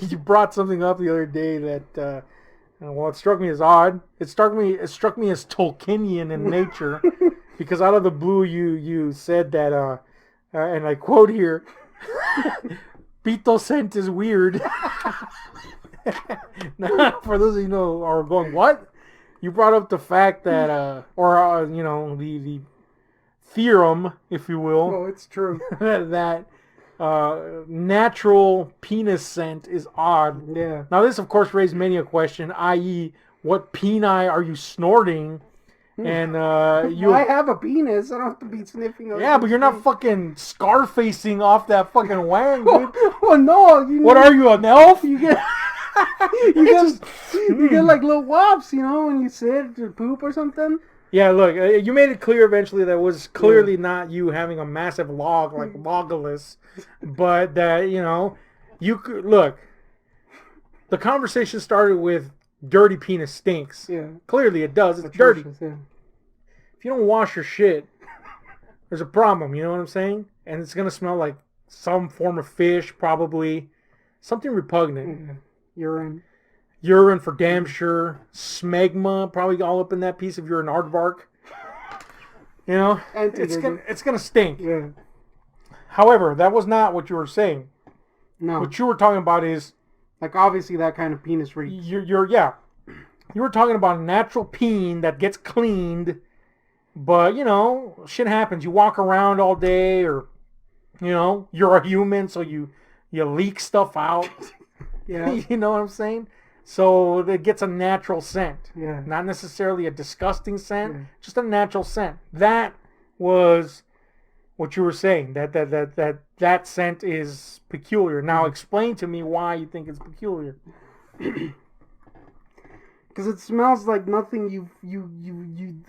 you brought something up the other day that well, it struck me as odd. It struck me as Tolkienian in nature because out of the blue you said that and I quote here, "Pito scent is weird." Now, for those of you who know are going, what? You brought up the fact that the theorem, if you will. Oh, it's true. That natural penis scent is odd. Yeah. Now, this, of course, raised many a question, i.e., what peni are you snorting? And I have a penis. I don't have to be sniffing. Yeah, but you're not fucking scar-facing off that fucking wang, dude. Well, no. What are you, an elf? You get... you get like little wops, when you sit or poop or something. Yeah, look, you made it clear eventually that it was clearly not you having a massive log like Logolus, but that, you could, look, the conversation started with dirty penis stinks. Yeah. Clearly it does. It's dirty. Yeah. If you don't wash your shit, there's a problem, you know what I'm saying? And it's going to smell like some form of fish, probably. Something repugnant. Yeah. Urine for damn sure. Smegma probably all up in that piece if you're an aardvark. It's gonna stink. Yeah. However, that was not what you were saying. No. What you were talking about is like obviously that kind of penis reek. You were talking about a natural peen that gets cleaned, but shit happens. You walk around all day, or you're a human, so you leak stuff out. Yeah. You know what I'm saying? So it gets a natural scent. Yeah. Not necessarily a disgusting scent, just a natural scent. That was what you were saying. That scent is peculiar. Now explain to me why you think it's peculiar. Because it smells like nothing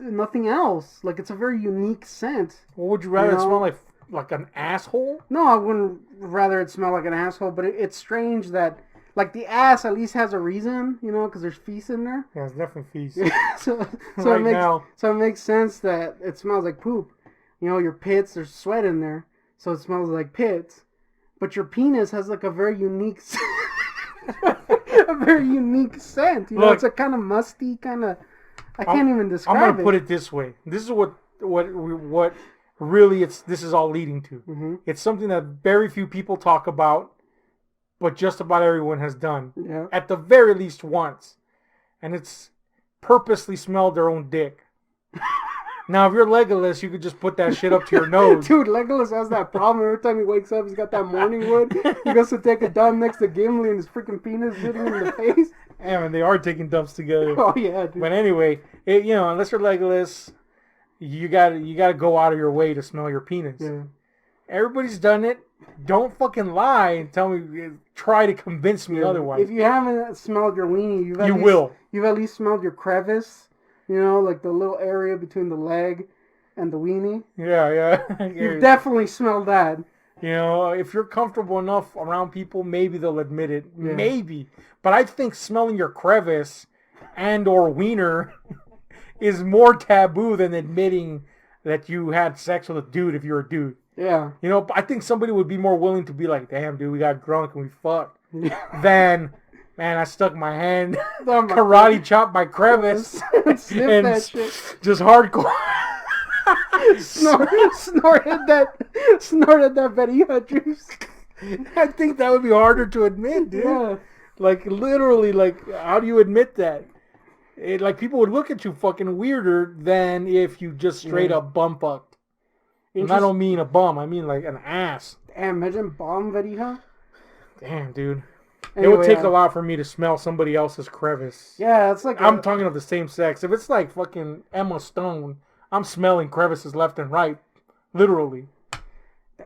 nothing else. Like it's a very unique scent. Well, would you rather it smell like an asshole? No, I wouldn't rather it smell like an asshole, but it's strange that like the ass at least has a reason, because there's feces in there. Yeah, it's definitely feces. so it makes sense that it smells like poop. Your pits, there's sweat in there, so it smells like pits. But your penis has like a very unique scent. Look, it's a kind of musty, kind of. I can't even describe it. I'm gonna put it this way. This is what really this is all leading to. Mm-hmm. It's something that very few people talk about, but just about everyone has done. Yeah. At the very least once. And it's purposely smelled their own dick. Now, if you're Legolas, you could just put that shit up to your nose. Dude, Legolas has that problem. Every time he wakes up, he's got that morning wood. He goes to take a dump next to Gimli and his freaking penis hitting him in the face. Yeah, man, they are taking dumps together. Oh, yeah, dude. But anyway, unless you're Legolas, you gotta go out of your way to smell your penis. Yeah. Everybody's done it. Don't fucking lie and try to convince me otherwise. If you haven't smelled your weenie, you've at least smelled your crevice. Like the little area between the leg and the weenie. Yeah. You've definitely smelled that. If you're comfortable enough around people, maybe they'll admit it. Yeah. Maybe. But I think smelling your crevice and or wiener is more taboo than admitting that you had sex with a dude if you're a dude. Yeah. I think somebody would be more willing to be like, damn, dude, we got drunk and we fucked. Than, man, I stuck my hand, karate chopped my crevice, and that shit. Just hardcore. Snorted that Betty juice. I think that would be harder to admit, dude. Yeah. Like, literally, how do you admit that? People would look at you fucking weirder than if you just straight up bum fucked. And I don't mean a bum, I mean like an ass. Damn, imagine bum verija. Damn, dude. Anyway, it would take a lot for me to smell somebody else's crevice. Yeah, it's like... I'm talking of the same sex. If it's like fucking Emma Stone, I'm smelling crevices left and right. Literally.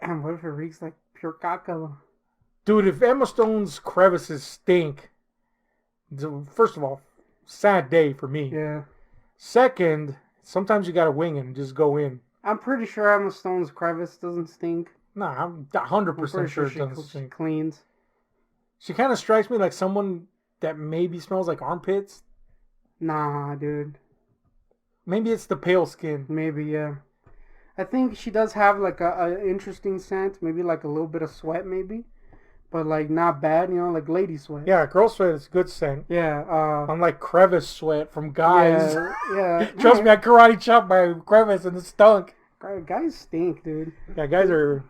Damn, what if it reeks like pure caca? Dude, if Emma Stone's crevices stink, first of all, sad day for me. Yeah. Second, sometimes you gotta wing it and just go in. I'm pretty sure Emma Stone's crevice doesn't stink. Nah, I'm 100% sure it doesn't stink. She cleans. She kind of strikes me like someone that maybe smells like armpits. Nah, dude. Maybe it's the pale skin. Maybe, yeah. I think she does have like a interesting scent. Maybe like a little bit of sweat, maybe. but like not bad, you know, like lady sweat. Yeah, girl sweat is good scent. Yeah. Unlike crevice sweat from guys. Yeah. Trust me, I karate chopped my crevice and it stunk. Guys stink, dude. Yeah, guys are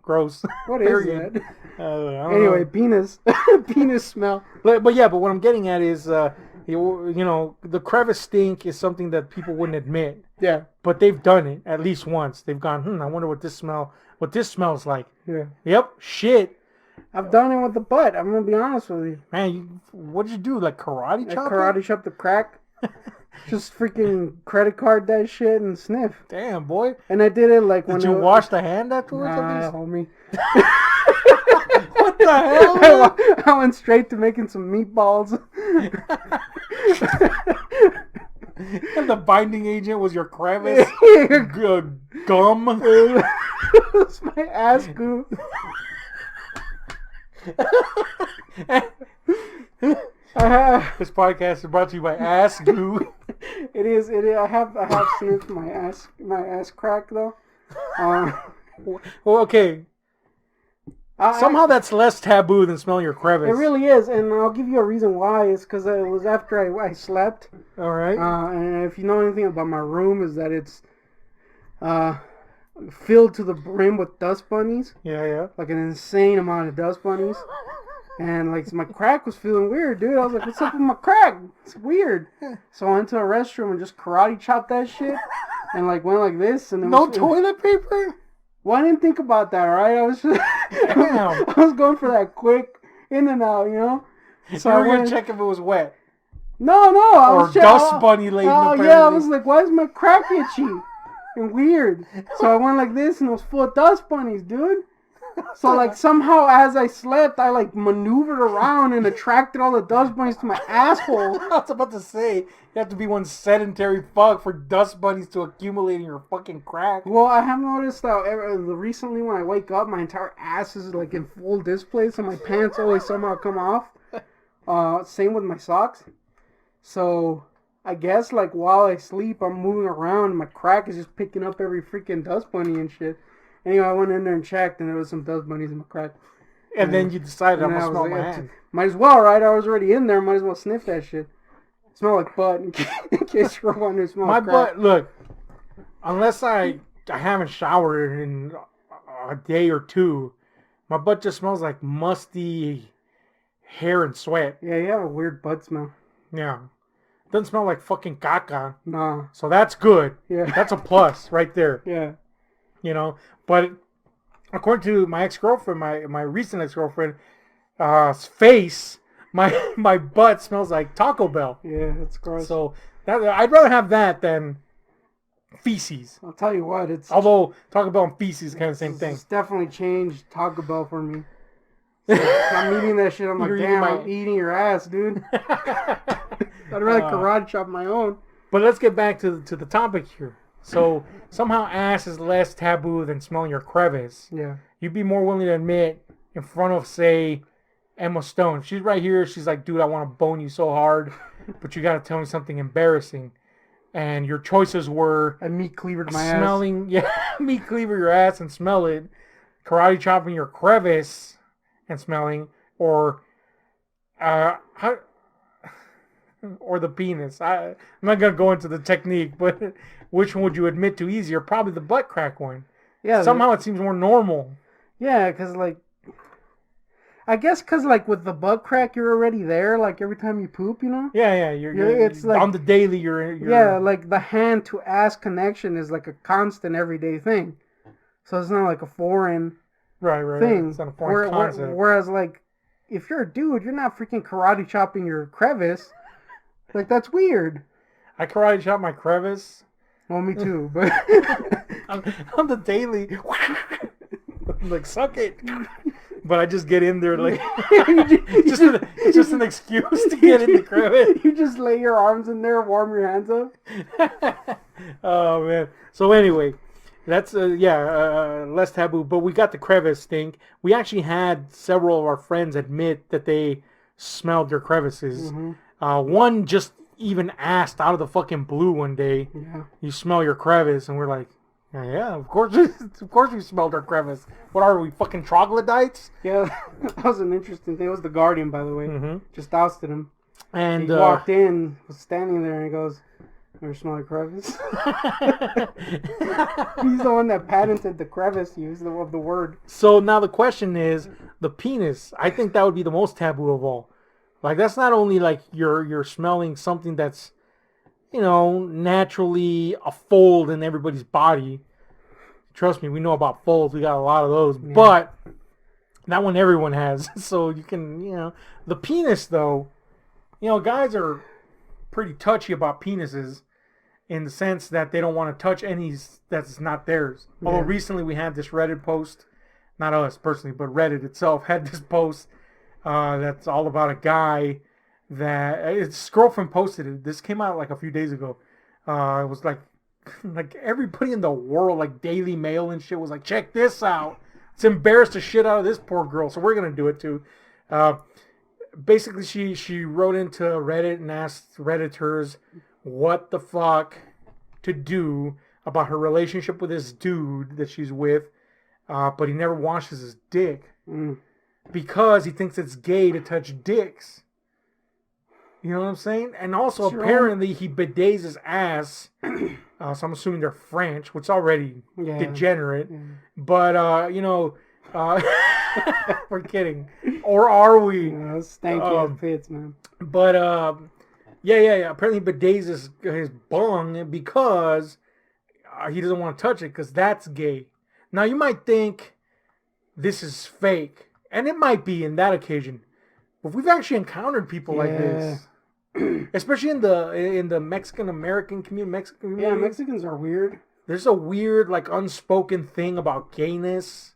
gross. What is that? Anyway, penis. Penis smell. But what I'm getting at is, the crevice stink is something that people wouldn't admit. Yeah. But they've done it at least once. They've gone, I wonder what this smells like. Yeah. Yep, shit. I've done it with the butt. I'm gonna be honest with you. Man, what did you do? Like karate chop? Karate chop the crack. Just freaking credit card that shit and sniff. Damn, boy. And I did it like when Did you wash the hand afterwards? Nah, homie. What the hell? I went straight to making some meatballs. And the binding agent was your crevice? Gum? It's my ass goo. This podcast is brought to you by Ass Goo. It is. I have sniffed my ass crack though. Well, okay. Somehow that's less taboo than smelling your crevice. It really is, and I'll give you a reason why. It's because it was after I slept. All right. And if you know anything about my room, is that it's filled to the brim with dust bunnies. Yeah. Like an insane amount of dust bunnies. And like my crack was feeling weird, dude. I was like, what's up with my crack? It's weird. So I went to a restroom and just karate chopped that shit. And like went like this. And no toilet paper? Well, I didn't think about that, right? I was just, damn. I was going for that quick in and out, you know? So you were going to check if it was wet. No. Or dust bunny laden. Oh, yeah. I was like, why is my crack itchy and weird? So I went like this and it was full of dust bunnies, dude. So like somehow as I slept, I like maneuvered around and attracted all the dust bunnies to my asshole. I was about to say, you have to be one sedentary fuck for dust bunnies to accumulate in your fucking crack. Well, I have noticed that recently when I wake up, my entire ass is like in full display, so my pants always somehow come off. Same with my socks. So I guess like while I sleep, I'm moving around and my crack is just picking up every freaking dust bunny and shit. Anyway, I went in there and checked, and there was some dust bunnies in my crack. And then you decided I'm going to smell like, my hand. Might as well, right? I was already in there. Might as well sniff that shit. Smell like butt in case you're wondering. Smell my like crack. butt, look, unless I haven't showered in a day or two, my butt just smells like musty hair and sweat. Yeah, you have a weird butt smell. Yeah. It doesn't smell like fucking caca. Nah. So that's good. Yeah. That's a plus right there. Yeah. You know, but according to my ex-girlfriend, my recent ex-girlfriend, face, my butt smells like Taco Bell. Yeah, that's gross. So I'd rather have that than feces. I'll tell you what, although Taco Bell and feces is kind of the same thing. It's definitely changed Taco Bell for me. So I'm eating that shit. I'm like, damn, I'm eating your ass, dude. I'd rather karate chop my own. But let's get back to the topic here. So somehow ass is less taboo than smelling your crevice. Yeah. You'd be more willing to admit in front of, say, Emma Stone. She's right here. She's like, dude, I want to bone you so hard, but you got to tell me something embarrassing. And your choices were a meat cleaver to my smelling, ass. Yeah, meat cleaver your ass and smell it, karate chopping your crevice and smelling, or the penis. I'm not gonna go into the technique, but which one would you admit to easier? Probably the butt crack one. Yeah. Somehow it seems more normal. Yeah, because I guess with the butt crack, you're already there. Like every time you poop, you know. Yeah. It's like on the daily. You're yeah, like the hand to ass connection is like a constant everyday thing. So it's not like a foreign thing. It's not a foreign concept. Whereas like if you're a dude, you're not freaking karate chopping your crevice. Like that's weird. I karate chop my crevice. Well, me too, but on the daily, like suck it. But I just get in there like it's just an excuse to get in the crevice. You just lay your arms in there, warm your hands up. Oh man. So anyway, that's less taboo. But we got the crevice stink. We actually had several of our friends admit that they smelled their crevices. Mm-hmm. One just even asked out of the fucking blue one day, "You smell your crevice?" And we're like, Yeah, of course, of course we smelled our crevice. What are we, fucking troglodytes? Yeah, that was an interesting thing. It was the Guardian, by the way. Mm-hmm. Just ousted him. And he walked in, was standing there, and he goes, "Ever smell a crevice?" He's the one that patented the crevice use of the word. So now the question is, the penis. I think that would be the most taboo of all. Like, that's not only like you're smelling something that's, naturally a fold in everybody's body. Trust me, we know about folds. We got a lot of those. Yeah. But that one everyone has. So you can, the penis though, guys are pretty touchy about penises in the sense that they don't want to touch any that's not theirs. Yeah. Although recently we had this Reddit post, not us personally, but Reddit itself had this post that's all about a guy that his girlfriend posted it. This came out like a few days ago. It was like everybody in the world, like Daily Mail and shit, was like, check this out. It's embarrassed the shit out of this poor girl, so we're gonna do it too. Basically, she wrote into Reddit and asked Redditors what the fuck to do about her relationship with this dude that she's with, but he never washes his dick because he thinks it's gay to touch dicks. You know what I'm saying? And also, apparently, he bidets his ass. So I'm assuming they're French, which is already degenerate. Yeah. But, we're kidding. Or are we? Stanky ass pits, man. But, yeah. Apparently, he bidets his bung because he doesn't want to touch it because that's gay. Now, you might think this is fake. And it might be in that occasion. But we've actually encountered people like this. Especially in the Mexican American community. Yeah, Mexicans are weird. There's a weird, like, unspoken thing about gayness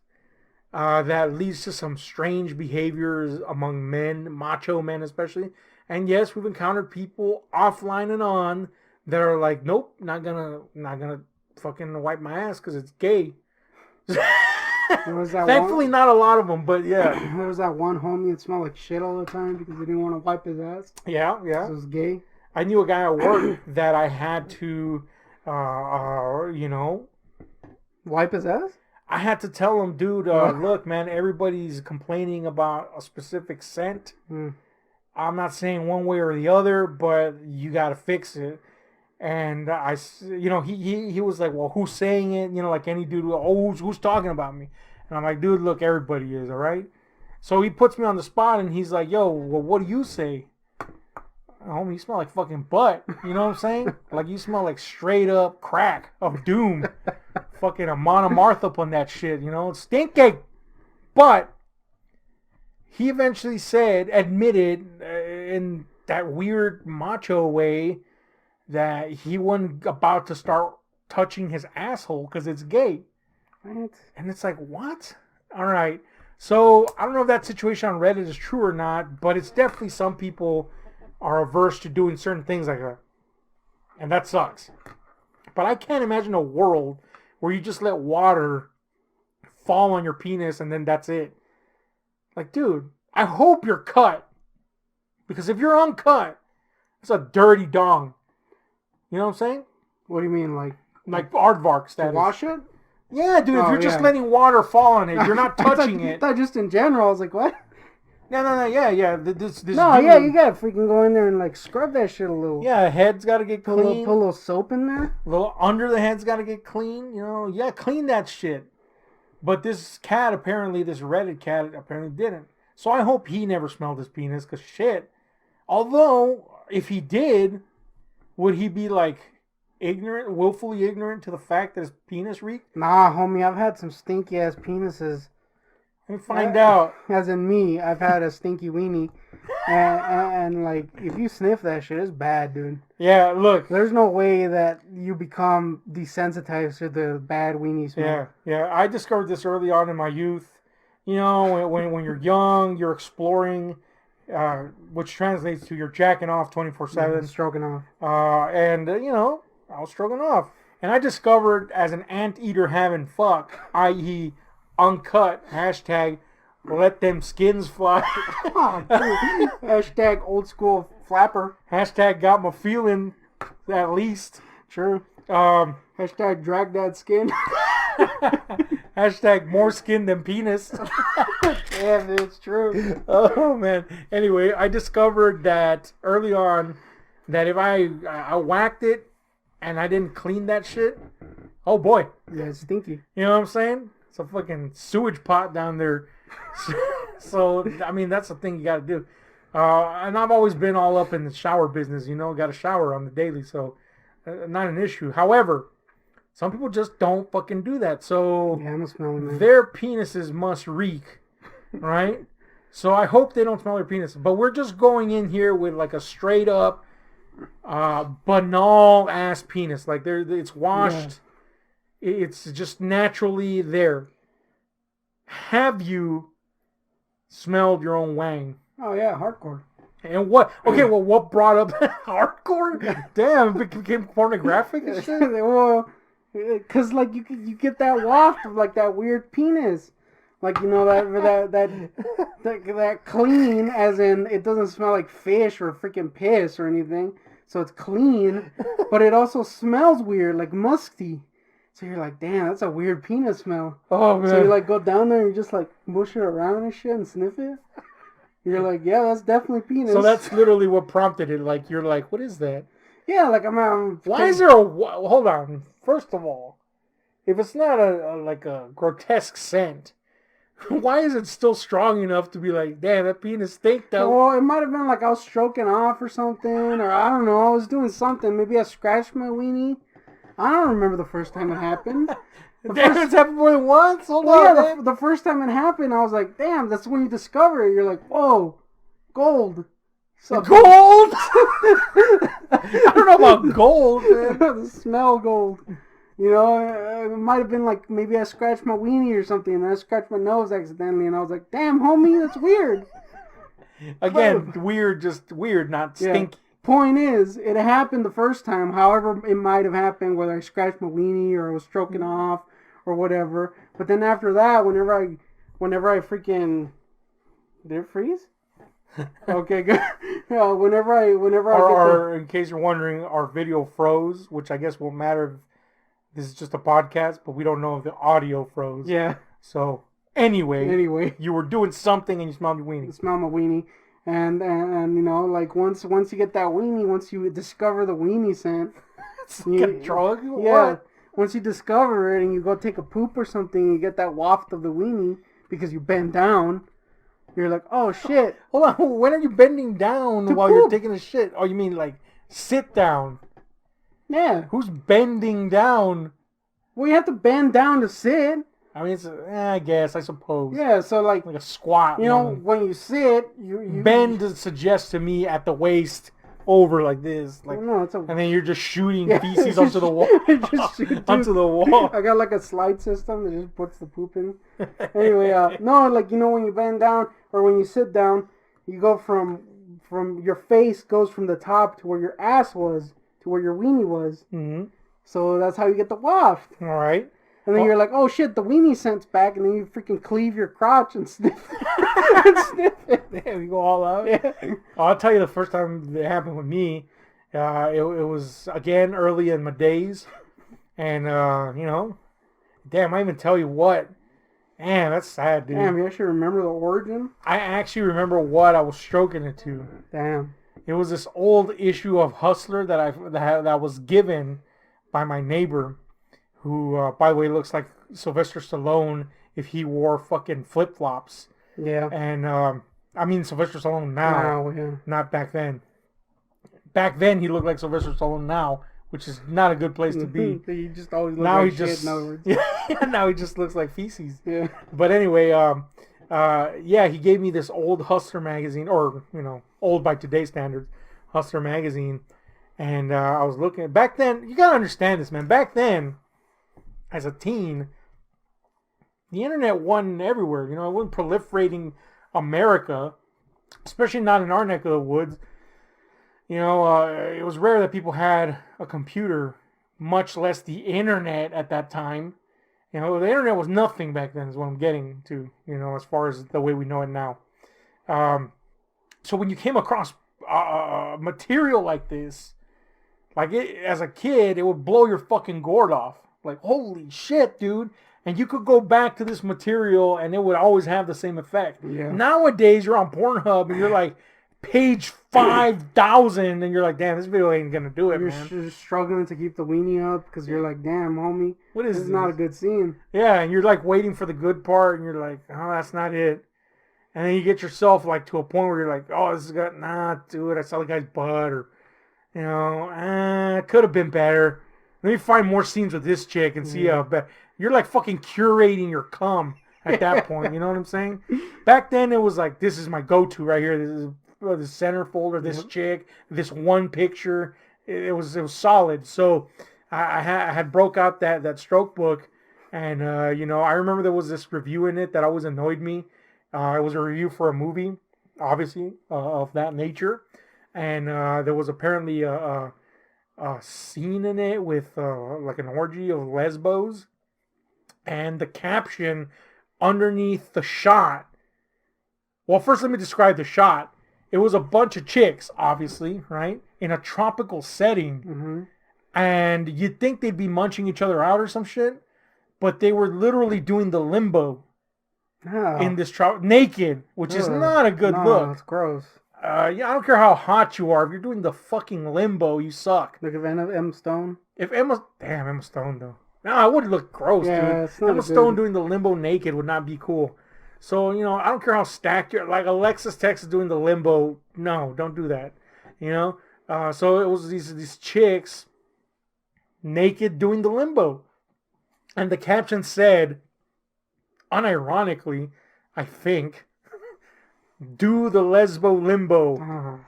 that leads to some strange behaviors among men, macho men especially. And yes, we've encountered people offline and on that are like, nope, not gonna fucking wipe my ass because it's gay. Thankfully, not a lot of them, but yeah. There was that one homie that smelled like shit all the time because he didn't want to wipe his ass. Yeah. So it was gay. I knew a guy at work that I had to, wipe his ass? I had to tell him, dude, look, man, everybody's complaining about a specific scent. I'm not saying one way or the other, but you got to fix it. And he was like, well, who's saying it? Like any dude, who's talking about me? And I'm like, dude, look, everybody is, all right? So he puts me on the spot and he's like, yo, well, what do you say? Homie, you smell like fucking butt. You know what I'm saying? Like you smell like straight up crack of doom. Fucking a monomartha on that shit, It's stinky. But he eventually admitted in that weird macho way that he wasn't about to start touching his asshole because it's gay. What? And it's like, what? All right. So I don't know if that situation on Reddit is true or not, but it's definitely some people are averse to doing certain things like that. And that sucks. But I can't imagine a world where you just let water fall on your penis and then that's it. Like, dude, I hope you're cut. Because if you're uncut, it's a dirty dong. You know what I'm saying? What do you mean, like aardvark status? To wash it? Yeah, dude. If you're just letting water fall on it, you're not touching it. I thought just in general. I was like, what? No. Yeah. This no, yeah. You gotta freaking go in there and like scrub that shit a little. Yeah, head's gotta get clean. Put a little soap in there. A little under the head's gotta get clean. Yeah, clean that shit. But this Reddit cat apparently didn't. So I hope he never smelled his penis, cause shit. Although if he did, would he be like willfully ignorant to the fact that his penis reeked? Nah, homie, I've had some stinky ass penises. Let me find out. As in me, I've had a stinky weenie. and like, if you sniff that shit, it's bad, dude. Yeah, look. There's no way that you become desensitized to the bad weenie smell. Yeah. I discovered this early on in my youth. When you're young, you're exploring, which translates to you're jacking off 24/7. Stroking off. I was stroking off. And I discovered as an anteater having fuck, i.e., uncut, hashtag let them skins fly. Hashtag old school flapper. Hashtag got my feeling, at least. True. Hashtag drag that skin. Hashtag more skin than penis. Damn, it's true. Oh man. Anyway, I discovered that early on that if I whacked it and I didn't clean that shit, oh boy. Yeah, it's stinky. You know what I'm saying? It's a fucking sewage pot down there. So I mean that's the thing you got to do. And I've always been all up in the shower business. You know, got a shower on the daily, so not an issue. However, some people just don't fucking do that. So Yeah, I'm smelling that. their penises must reek, right? So I hope they don't smell their penises. But we're just going in here with like a straight up, banal ass penis. Like it's washed. Yeah. It's just naturally there. Have you smelled your own wang? Oh yeah, hardcore. And what? Okay, well, what brought up hardcore? Damn, it became pornographic and shit. Well, cause like you get that waft of like that weird penis, like you know that clean, as in it doesn't smell like fish or freaking piss or anything. So it's clean, but it also smells weird, like musty. So you're like, damn, that's a weird penis smell. Oh man. So you like go down there and you just like mush it around and shit and sniff it. You're like, yeah, that's definitely penis. So that's literally what prompted it. Like, you're like, what is that? Yeah, like I'm Why is there a... Hold on. First of all, if it's not like a grotesque scent, why is it still strong enough to be like, damn, that penis stink though? Well, it might have been like I was stroking off or something, or I don't know, I was doing something. Maybe I scratched my weenie. I don't remember the first time it happened. Damn, it's happened more than once? Hold Well, on, yeah, the first time it happened, I was like, damn, that's when you discover it. You're like, whoa, gold. So, gold? I don't know about gold, man. The smell gold. You know, it might have been like maybe I scratched my weenie or something, and I scratched my nose accidentally, and I was like, damn, homie, that's weird. Again, weird, just weird, not stinky. Yeah. Point is, it happened the first time, however it might have happened, whether I scratched my weenie or I was stroking off or whatever. But then after that, whenever I freaking... Did it freeze? Okay, good. Yeah, whenever I in case you're wondering, our video froze, which I guess won't matter if this is just a podcast, but we don't know if the audio froze. Yeah. So, anyway, you were doing something and you smelled your weenie. I smelled my weenie. And you know, like once you get that weenie, once you discover the weenie scent, it's like a drug. Yeah. What? Once you discover it and you go take a poop or something, you get that waft of the weenie because you bend down. You're like, oh shit. Hold on, when are you bending down while poop. you're taking a shit? Oh, you mean like sit down? Yeah. Who's bending down? Well, you have to bend down to sit. I mean, it's I guess, I suppose. Yeah, so like a squat. You know, when you sit, you bend suggests to me at the waist over like this, like, no, it's and then you're just shooting feces onto the wall. Onto the wall. I got like a slide system that just puts the poop in. Anyway, no, like you know when you bend down or when you sit down, you go from your face goes from the top to where your ass was to where your weenie was. Mm-hmm. So that's how you get the waft. All right. And then you're like, oh shit, the weenie scent's back, and then you freaking cleave your crotch and sniff it. Damn, you go all out. Yeah. I'll tell you the first time it happened with me. It was again early in my days, and you know, damn, I even tell you what. Damn, that's sad, dude. Damn, you actually remember the origin? I actually remember what I was stroking it to. Damn. It was this old issue of Hustler that was given by my neighbor, who, by the way, looks like Sylvester Stallone if he wore fucking flip-flops. Yeah. And, I mean Sylvester Stallone now, yeah. not back then. Back then, he looked like Sylvester Stallone now, which is not a good place to be. He just always looks now like he shit, just, in other words. Yeah, now he just looks like feces. Yeah. But anyway, yeah, he gave me this old Hustler magazine, or, you know, old by today's standards, Hustler magazine. And I was looking at, back then, you gotta understand this, man. Back then, as a teen, the internet wasn't everywhere. You know, it wasn't proliferating America, especially not in our neck of the woods. You know, it was rare that people had a computer, much less the internet at that time. You know, the internet was nothing back then is what I'm getting to, you know, as far as the way we know it now. So when you came across material like this, Like, as a kid, it would blow your fucking gourd off. Like, holy shit, dude. And you could go back to this material and it would always have the same effect. Yeah. Nowadays, you're on Pornhub and you're like, page 5,000, and you're like, damn, this video ain't gonna do it, man. You're struggling to keep the weenie up because you're like, damn, homie, What is this? Is not a good scene. Yeah, and you're like waiting for the good part, and you're like, oh, that's not it. And then you get yourself like to a point where you're like, oh, this is good. Nah, dude, I saw the guy's butt, or, you know, it could have been better. Let me find more scenes with this chick and see how bad. You're like fucking curating your cum at that point. You know what I'm saying? Back then, it was like, this is my go-to right here. This is the center folder, this chick, this one picture. It was solid. So I had broke out that stroke book, and you know, I remember there was this review in it that always annoyed me. It was a review for a movie, obviously, of that nature, and there was apparently a scene in it with like an orgy of lesbos, and the caption underneath the shot. Well, first let me describe the shot. It was a bunch of chicks, obviously, right? In a tropical setting. Mm-hmm. And you'd think they'd be munching each other out or some shit. But they were literally doing the limbo in this naked, which is not a good look. It's gross. Yeah, I don't care how hot you are. If you're doing the fucking limbo, you suck. Like if Emma Stone? Emma Stone, though. No, it would look gross, dude. Emma Stone doing the limbo naked would not be cool. So, you know, I don't care how stacked you're. Like, Alexis Texas doing the limbo. No, don't do that. You know? So it was these chicks naked doing the limbo. And the caption said, unironically, I think, do the lesbo limbo.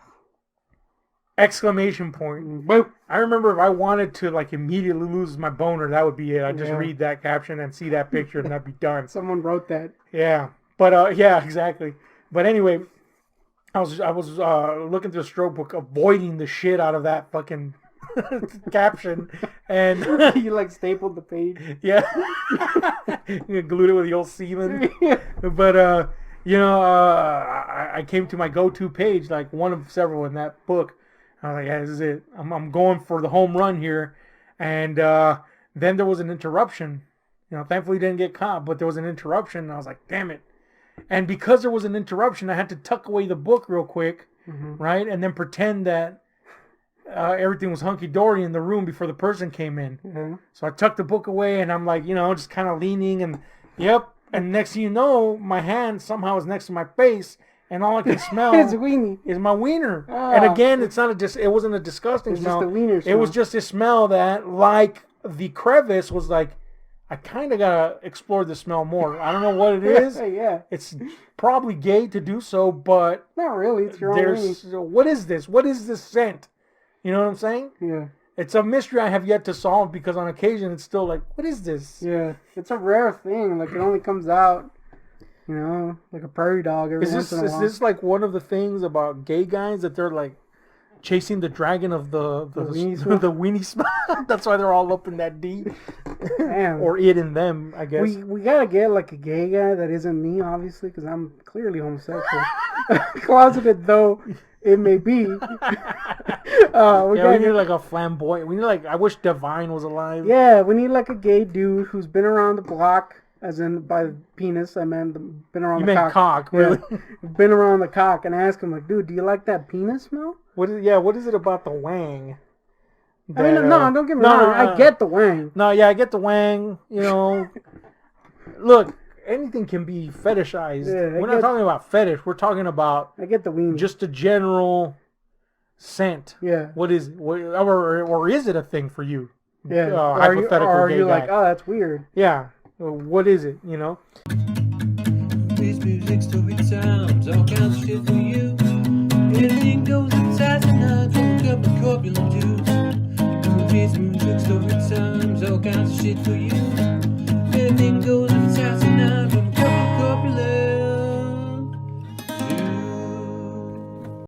Exclamation point. Boop. I remember if I wanted to like immediately lose my boner, that would be it. I'd just read that caption and see that picture and that'd be done. Someone wrote that. Yeah. But yeah, exactly. But anyway, I was looking through the stroke book, avoiding the shit out of that fucking caption, and you like stapled the page. Yeah, you glued it with the old semen. But you know, I came to my go-to page, like one of several in that book. I was like, yeah, this is it. I'm going for the home run here, and then there was an interruption. You know, thankfully didn't get caught, but there was an interruption, and I was like, damn it. And because there was an interruption, I had to tuck away the book real quick, right? And then pretend that everything was hunky-dory in the room before the person came in. So I tucked the book away, and I'm like, you know, just kind of leaning, and and next thing you know, my hand somehow is next to my face, and all I can smell is my wiener. Oh. And again, it wasn't a disgusting smell. Just a wiener smell. It was just a smell that, like the crevice, was like, I kind of gotta explore the smell more. I don't know what it is. Yeah. It's probably gay to do so, but not really. It's your own. What is this? What is this scent? You know what I'm saying? Yeah. It's a mystery I have yet to solve, because on occasion it's still like, what is this? Yeah. It's a rare thing. Like, it only comes out, you know, like a prairie dog every once in a while. Is this like one of the things about gay guys, that they're like chasing the dragon of the weenie smell? That's why they're all up in that deep. Damn. Or it in them, I guess. We gotta get like a gay guy that isn't me, obviously, because I'm clearly homosexual. Closeted though it may be. We need like a flamboyant. We need like, I wish Divine was alive. Yeah, we need like a gay dude who's been around the block, as in by penis. I meant been around the cock. You meant cock, really? Yeah. Been around the cock, and ask him like, dude, do you like that penis smell? What is it about the wang? That, I mean, no, don't get me wrong. I get the wang. No, yeah, I get the wang. You know, look, anything can be fetishized. Yeah, we're not talking about fetish. We're talking about. I get the weenie. Just a general scent. Yeah. Or is it a thing for you? Yeah. Are you like, oh, that's weird? Yeah. What is it? You know. This music story times all kinds of shit for you. Anything goes inside tonight from a couple of corpulent dudes. This music story times all kinds of shit for you. Anything goes inside tonight from